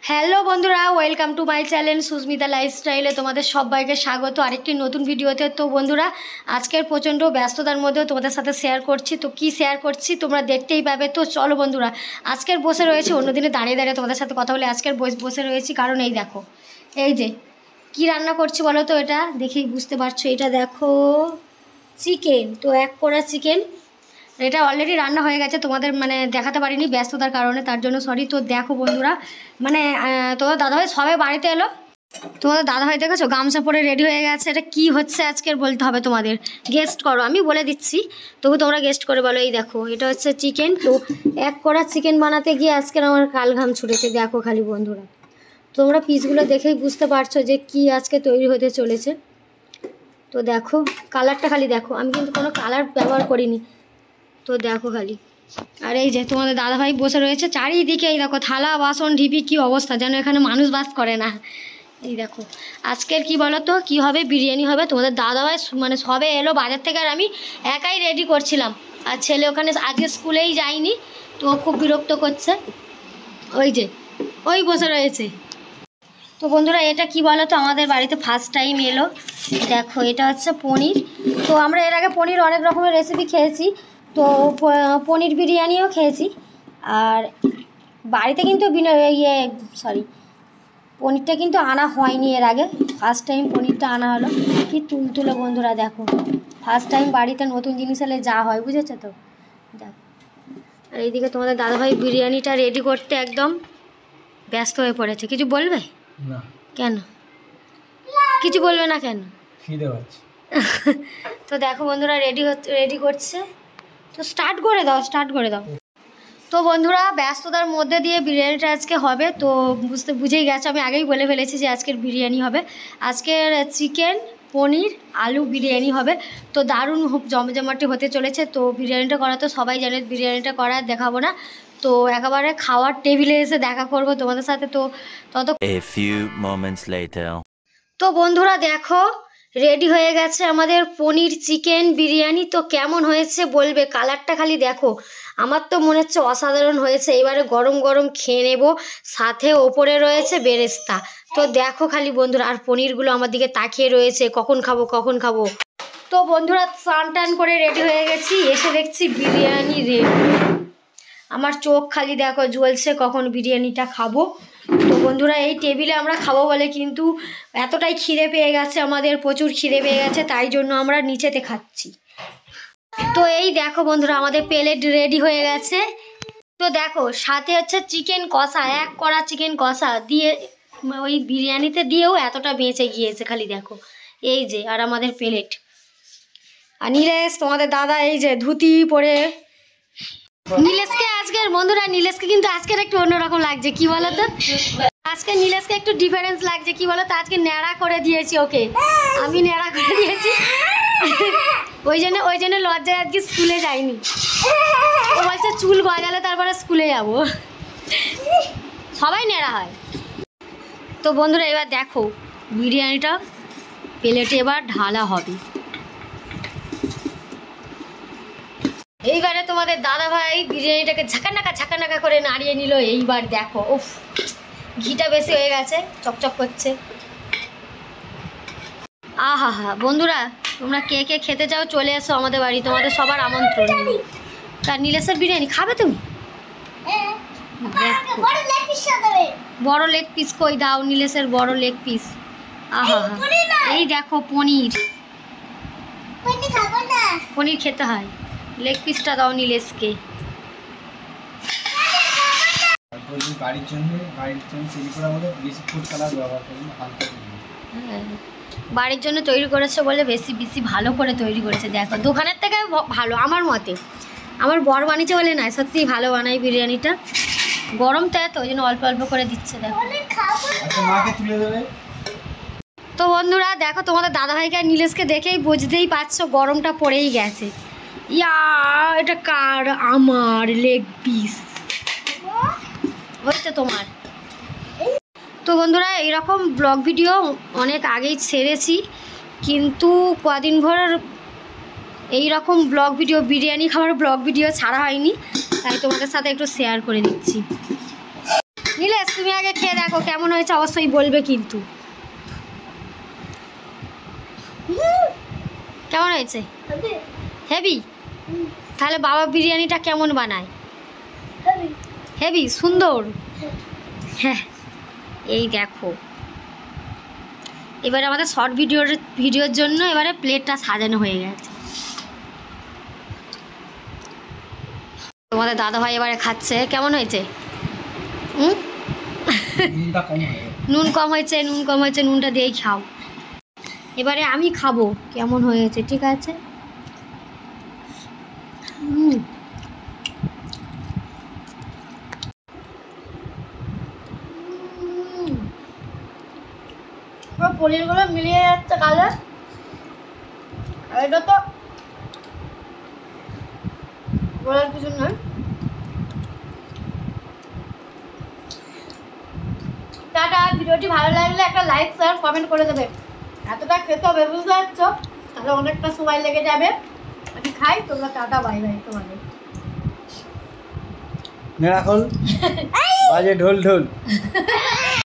Hello বন্ধুরা, welcome to my channel Susmita লাইফস্টাইলে তোমাদের সবাইকে স্বাগত আরেকটি নতুন ভিডিওতে। তো বন্ধুরা, আজকের প্রচণ্ড ব্যস্ততার মধ্যেও তোমাদের সাথে শেয়ার করছি। তো কি শেয়ার করছি তোমরা দেখতেই পাবে। তো চলো বন্ধুরা, আজকের বসে রয়েছি, অন্যদিনে দাঁড়িয়ে দাঁড়িয়ে তোমাদের সাথে কথা বলে আজকের বসে রয়েছি, কারণ এই দেখো, এই যে কি রান্না করছি বলো তো, এটা দেখেই বুঝতে পারছো। এটা দেখো চিকেন, তো এক কোড়া চিকেন। এটা অলরেডি রান্না হয়ে গেছে, তোমাদের দেখাতে পারিনি ব্যস্ততার কারণে, তার জন্য সরি। তো দেখো বন্ধুরা, তোমার দাদাভাই সবে বাড়িতে এলো। তোমাদের দাদাভাই দেখেছো গামছা পরে রেডি হয়ে গেছে। এটা কি হচ্ছে আজকের বলতে হবে তোমাদের, গেস্ট করো, আমি বলে দিচ্ছি তবু তোমরা গেস্ট করে বলো। এই দেখো, এটা হচ্ছে চিকেন। তো এক কড়া চিকেন বানাতে গিয়ে আজকের আমার কাল ঘাম ছুটেছে। দেখো খালি বন্ধুরা, তোমরা পিসগুলো দেখেই বুঝতে পারছো যে কি আজকে তৈরি হতে চলেছে। তো দেখো কালারটা খালি দেখো, আমি কিন্তু কোনো কালার ব্যবহার করিনি। তো দেখো খালি, আর এই যে তোমাদের দাদাভাই বসে রয়েছে চারিদিকে। এই দেখো থালা বাসন ঢিপি, কি অবস্থা যেন এখানে মানুষ বাস করে না। এই দেখো আজকের কি বলো তো, কী হবে, বিরিয়ানি হবে। তোমাদের দাদাভাই সবে এলো বাজার থেকে, আর আমি একাই রেডি করছিলাম। আর ছেলে ওখানে আজকে স্কুলেই যায়নি, তো খুব বিরক্ত করছে। ওই যে ওই বসে রয়েছে। তো বন্ধুরা, এটা কি বলো তো, আমাদের বাড়িতে ফার্স্ট টাইম এলো। দেখো এটা হচ্ছে পনির। তো আমরা এর আগে পনির অনেক রকমের রেসিপি খেয়েছি, তো পনির বিরিয়ানিও খেয়েছি। আর বাড়িতে কিন্তু পনিরটা কিন্তু আনা হয়নি এর আগে, ফার্স্ট টাইম পনিরটা আনা হলো। কি তুলতুলো বন্ধুরা, দেখো ফার্স্ট টাইম বাড়িতে নতুন জিনিস এলে যা হয়, বুঝেছো তো। দেখো, আর এইদিকে তোমাদের দাদাভাই বিরিয়ানিটা রেডি করতে একদম ব্যস্ত হয়ে পড়েছে। কিছু বলবে না? কেন কিছু বলবে না কেন? তো দেখো বন্ধুরা, রেডি করছে। তো স্টার্ট করে দাও। তো বন্ধুরা, ব্যস্ততার মধ্যে দিয়ে বিরিয়ানিটা আজকে হবে। তো বুঝেই গেছো, আমি আগেই বলে ফেলেছি যে আজকের বিরিয়ানি হবে। আজকের চিকেন পনির আলু বিরিয়ানি হবে। তো দারুণ জমজমাটি হতে চলেছে। তো বিরিয়ানিটা করা তো সবাই জানে, বিরিয়ানিটা করা দেখাবো না, তো একেবারে খাওয়ার টেবিলে এসে দেখা করবো তোমাদের সাথে। তো তো বন্ধুরা দেখো, রেডি হয়ে গেছে আমাদের পনির চিকেন বিরিয়ানি। তো কেমন হয়েছে বলবে, কালারটা খালি দেখো, আমার তো মনে হচ্ছে অসাধারণ হয়েছে। এবারে গরম গরম খেয়ে নেব, সাথে ওপরে রয়েছে বেরেস্তা। তো দেখো খালি বন্ধুরা, আর পনিরগুলো আমার দিকে তাকিয়ে রয়েছে, কখন খাবো। তো বন্ধুরা, স্নান টান করে রেডি হয়ে গেছি, এসে দেখছি বিরিয়ানি রেডি। আমার চোখ খালি দেখো জ্বলছে, কখন বিরিয়ানিটা খাবো। তো বন্ধুরা, এই টেবিলে আমরা খাবো বলে কিন্তু এতটাই খিদে পেয়ে গেছে, আমাদের প্রচুর খিদে পেয়ে গেছে, তাই জন্য আমরা নিচেতে খাচ্ছি। তো এই দেখো বন্ধুরা, আমাদের প্লেট রেডি হয়ে গেছে। তো দেখো সাথে হচ্ছে চিকেন কষা, এক কড়া চিকেন কষা দিয়ে ওই বিরিয়ানিতে দিয়েও এতটা বেঁচে গিয়েছে, খালি দেখো। এই যে, আর আমাদের প্লেট। আর নীলেশ, তোমাদের দাদা এই যে ধুতি পরে, নীলেশকে আজকের বন্ধুরা, নীলেশকে কিন্তু আজকের একটু অন্যরকম লাগছে। কি বলতো, আজকে নীলেশকে একটু ডিফারেন্স লাগছে। কি বলতো, আজকে ন্যাড়া করে দিয়েছি ওকে, আমি ন্যাড়া করে দিয়েছি। ওই জন্য লজ্জায় আজকে স্কুলে যাইনি। ও বলছে চুল গজালে তারপরে স্কুলে যাব। সবাই ন্যাড়া হয়। তো বন্ধুরা, এবার দেখো বিরিয়ানিটা প্লেটে এবার ঢালা হবে। এইবারে তোমাদের দাদাভাই বিরিয়ানিটাকে ঝাঁকানাকা করে নাড়িয়ে নিল। এইবার দেখো, উফ, ঘিটা বেশি হয়ে গেছে, চকচক করছে। আহা হা বন্ধুরা, তোমরা কে কে খেতে চাও চলে এসো আমাদের বাড়ি, তোমাদের সবার আমন্ত্রণ। তার নীলেশের বিরিয়ানি খাবে তুমি? বড় লেগ পিস কই দাও, নীলেশের বড় লেগ পিস। আহা হা, এই দেখো পনির খেতে হয়, লেগ পিসটা দাও নীলেশকে। বাড়ির জন্য তৈরি করেছে বলে বেশি ভালো করে তৈরি করেছে। দেখো দোকানের থেকে ভালো আমার মতে, আমার বর বানিয়েছে বলে নয়, সত্যিই ভালো বানাই বিরিয়ানিটা। গরমটা তো ওই জন্য অল্প অল্প করে দিচ্ছে। দেখো তো বন্ধুরা, দেখো তোমাদের দাদাভাইকে আর নীলেশকে দেখেই বুঝতেই পারছো গরমটা পড়েই গেছে। এটা কার? আমার লেগ পিস, হচ্ছে তোমার। তো বন্ধুরা, এইরকম ব্লগ ভিডিও অনেক আগেই ছেড়েছি, কিন্তু কদিন ভর এইরকম ব্লগ ভিডিও, বিরিয়ানি খাওয়ার ব্লগ ভিডিও ছাড়া হয়নি, তাই তোমাদের সাথে একটু শেয়ার করে দিচ্ছি। নীলেশ তুমি আগে খেয়ে দেখো কেমন হয়েছে, অবশ্যই বলবে কিন্তু। কেমন হয়েছে? হেভি। তাহলে বাবা বিরিয়ানিটা কেমন বানায়? হেভি সুন্দর। হ্যাঁ এই দেখো, এবারে আমাদের শর্ট ভিডিওর জন্য এবারে প্লেটটা সাজানো হয়ে গেছে। তোমাদের দাদাভাই এবারে খাচ্ছে, কেমন হয়েছে? নুন কম হয়েছে, নুন কম হয়েছে, নুনটা দিয়েই খাও। এবারে আমি খাবো কেমন হয়েছে, ঠিক আছে? পনিরগুলো মিলিয়ে যাচ্ছে কালার, আর এটা তো বলার কিছু নয়। টাটা। ভিডিওটি ভালো লাগলে একটা লাইক শেয়ার কমেন্ট করে দেবে। এতটা খেতে হবে বুঝতে পারছো, তাহলে অনেকটা সময় লেগে যাবে। আমি খাই, তোমরা টাটা বাই বাই তোমাদের। মেরা খোল বাজে ঢোল ঢোল।